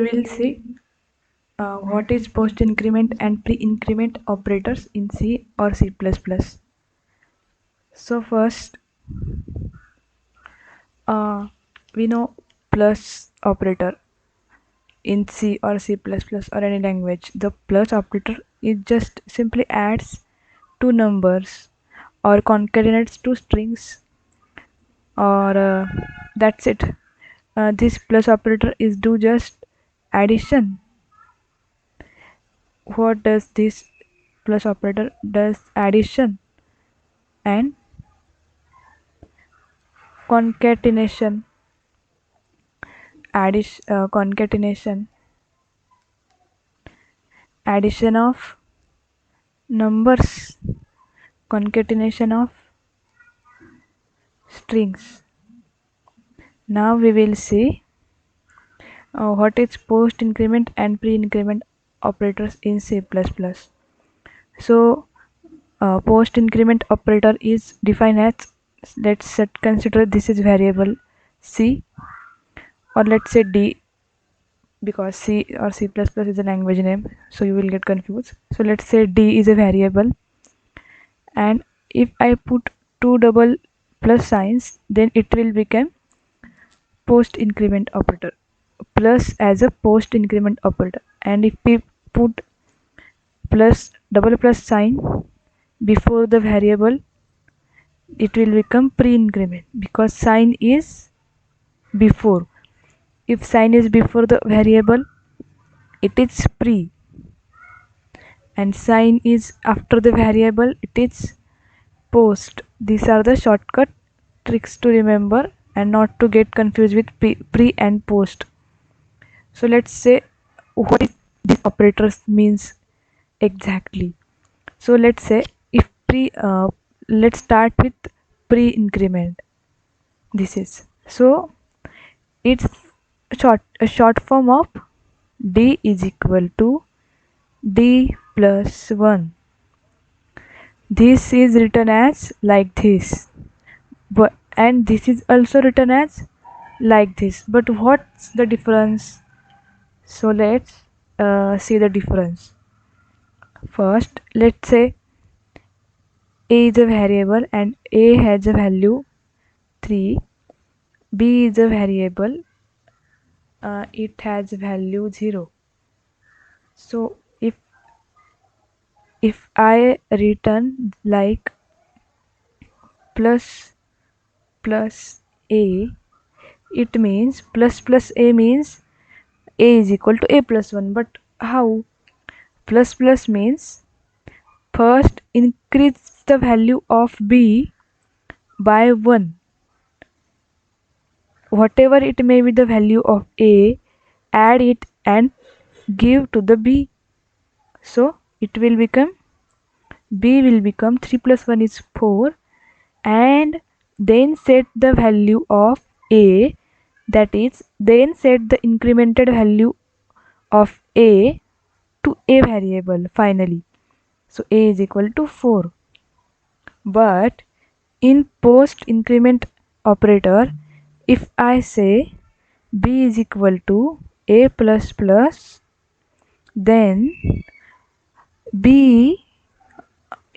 We will see what is post increment and pre increment operators in C or C++. So first, we know plus operator in C or C++ or any language. The plus operator is just simply adds two numbers or concatenates two strings, or that's it. This plus operator is do just addition. What does this plus operator does? Addition and concatenation. Concatenation, addition of numbers, concatenation of strings. Now we will see what is post increment and pre increment operators in C++. So post increment operator is defined as, let's consider this is variable C, or let's say D, because C or C++ is a language name, so you will get confused. So let's say D is a variable, and if I put two double plus signs, then it will become post increment operator, plus as a post increment operator. And if we put plus double plus sign before the variable, it will become pre increment, because sign is before. If sign is before the variable, it is pre, and sign is after the variable, it is post. These are the shortcut tricks to remember and not to get confused with pre and post. So let's say what is this operators means exactly. So let's say if let's start with pre increment. This is, so it's a short form of D is equal to D plus 1. This is written as like this, but and this is also written as like this. But what's the difference? So let's see the difference. First, let's say A is a variable and A has a value 3. B is a variable, it has value 0. So if I return like plus plus A, it means plus A means A is equal to A plus 1. But how? Plus means first increase the value of B by 1. Whatever it may be the value of A, add it and give to the B. So it will become, B will become 3 plus 1 is 4, and then set the value of A, that is then set the incremented value of A to A variable finally. So A is equal to 4. But in post increment operator, if I say B is equal to A plus plus, then B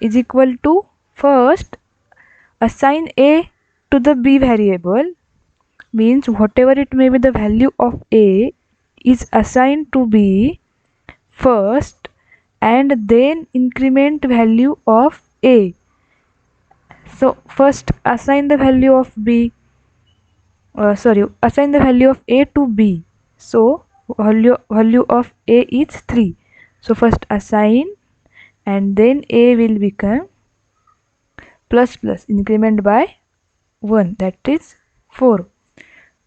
is equal to, first assign A to the B variable, means whatever it may be the value of A is assigned to B first, and then increment value of A. So first assign the value of B, assign the value of A to B. So value of A is 3. So first assign, and then A will become plus plus increment by 1, that is 4.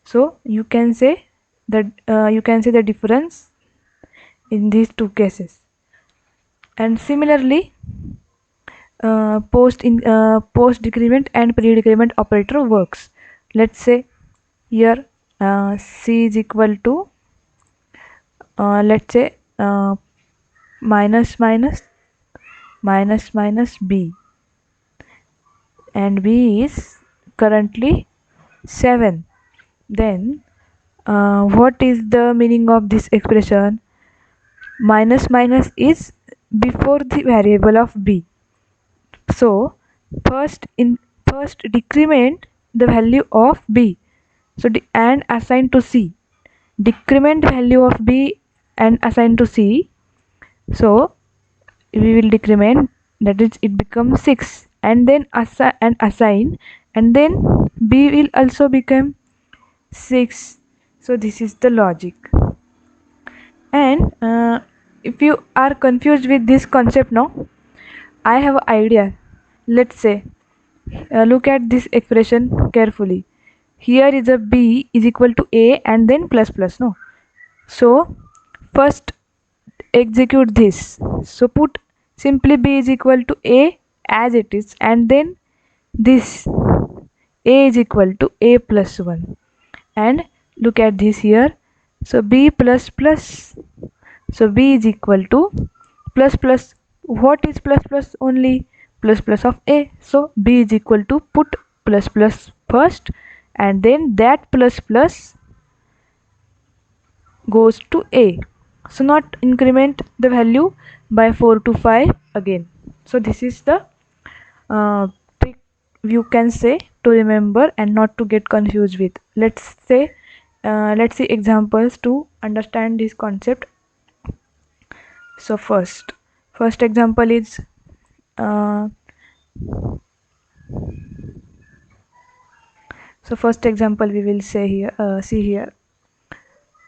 So you can say that the difference in these two cases. And similarly, post decrement and pre decrement operator works. Let's say here C is equal to, let's say minus minus minus minus B, and B is currently 7. Then What is the meaning of this expression? Minus minus is before the variable of b. So first decrement the value of b. So and assign to c. Decrement value of b and assign to c. So we will decrement, that is it becomes 6, and then assign, and then b will also become 6. So this is the logic. And if you are confused with this concept now, I have an idea. Let's say look at this expression carefully. Here is a b is equal to a and then plus plus, no? So first execute this. So put simply b is equal to a as it is, and then this a is equal to a plus 1, and look at this here. So b plus plus, so b is equal to plus plus. What is plus plus? Only plus plus of a. So b is equal to, put plus plus first, and then that plus plus goes to a. So not increment the value by 4 to 5 again. So this is the trick you can say to remember and not to get confused with. Let's see examples to understand this concept. So first example is uh, so first example we will say here, see here.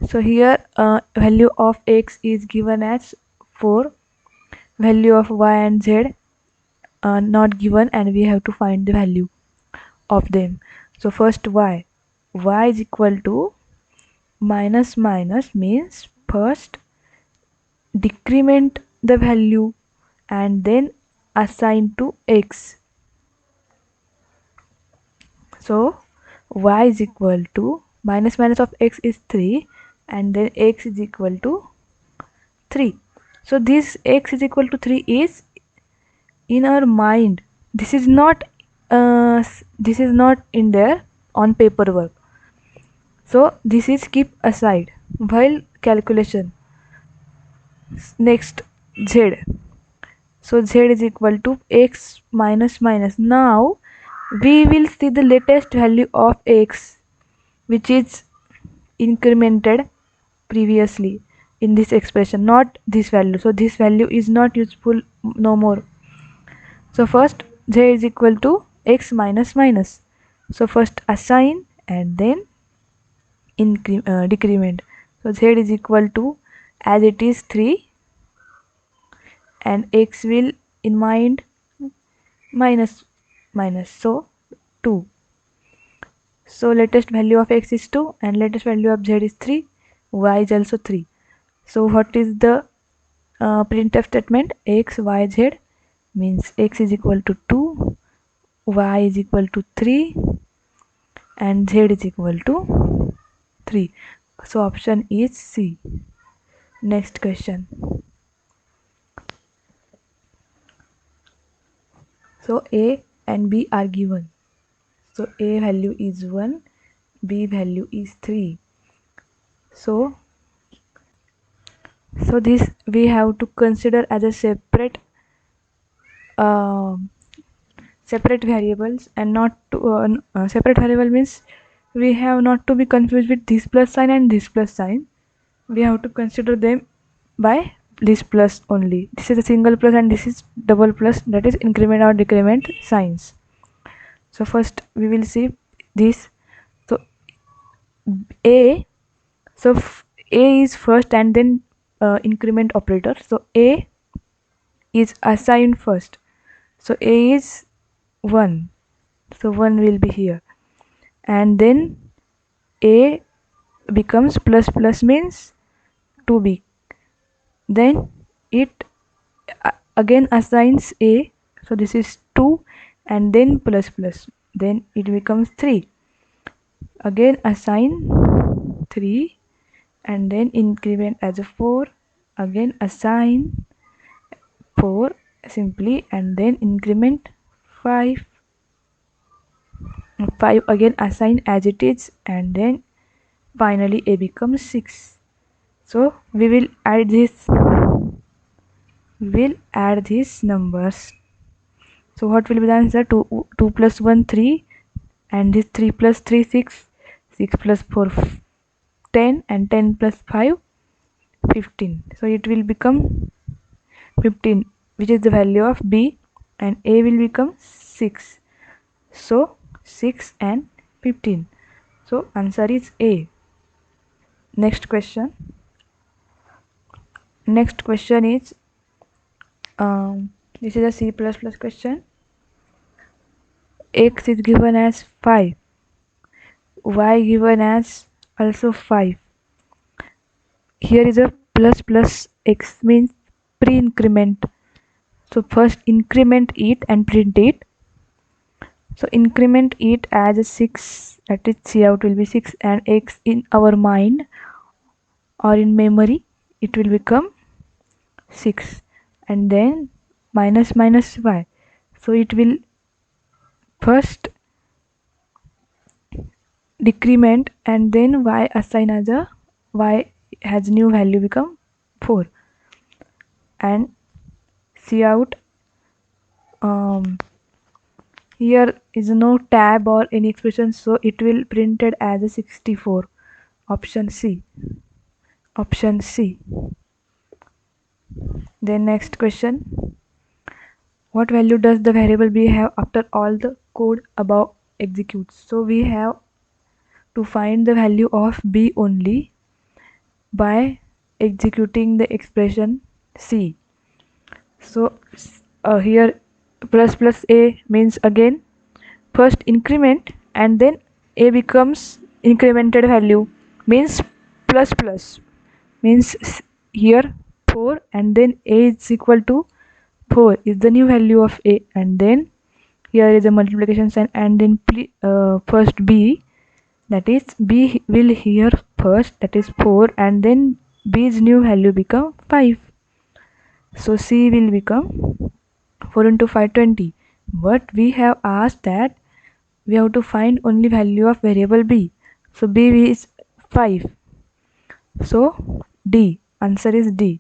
So here value of x is given as 4, value of y and z not given, and we have to find the value of them. So first y is equal to minus minus means first decrement the value and then assign to x. So y is equal to minus minus of x is 3, and then x is equal to 3. So this x is equal to 3 is in our mind. This is not in there on paperwork. So this is keep aside while calculation. Next, z. So z is equal to x minus minus. Now we will see the latest value of x, which is incremented previously in this expression, not this value. So this value is not useful no more. So first z is equal to x minus minus. So first assign and then decrement. So z is equal to, as it is 3, and x will in mind minus minus, so 2. So latest value of x is 2 and latest value of z is 3, y is also 3. So what is the printf statement? X y z means x is equal to 2, y is equal to 3, and z is equal to 3. So option is C. Next question. So a and b are given. So a value is 1, b value is 3. So this we have to consider as a uh, separate variables, and not to separate variable means we have not to be confused with this plus sign and this plus sign. We have to consider them by this plus only. This is a single plus and this is double plus, that is increment or decrement signs. So first we will see this. So a, so a is first and then increment operator. So a is assigned first. So a is 1. So 1 will be here. And then a becomes plus plus means 2b. Then it again assigns a. So this is 2 and then plus plus. Then it becomes 3. Again assign 3 and then increment as a 4. Again assign 4 simply, and then increment 5. 5 again assign as it is, and then finally a becomes 6. So we will add these numbers. So what will be the answer? 2 plus 1 3, and this 3 plus 3 6, 6 plus 4 10, and 10 plus 5 15. So it will become 15, which is the value of B, and A will become 6. So 6 and 15. So answer is A. Next question. Next question is this is a C++ question. X is given as 5, y given as also 5. Here is a plus plus x means pre-increment. So first increment it and print it. So increment it as a 6, that is C out will be 6, and x in our mind or in memory it will become 6, and then minus minus y. So it will first decrement and then y assign as a y has new value become 4, and C out here is no tab or any expression, so it will printed as a 64. Option C. Option C. Then next question. What value does the variable b have after all the code above executes? So we have to find the value of b only by executing the expression c. So here plus plus a means again first increment and then a becomes incremented value means plus plus means here 4, and then a is equal to 4 is the new value of a, and then here is a multiplication sign, and then first b, that is b will here first, that is 4, and then b's new value become 5. So c will become 4 into 5 20, but we have asked that we have to find only value of variable b. So b is 5. So D, answer is D.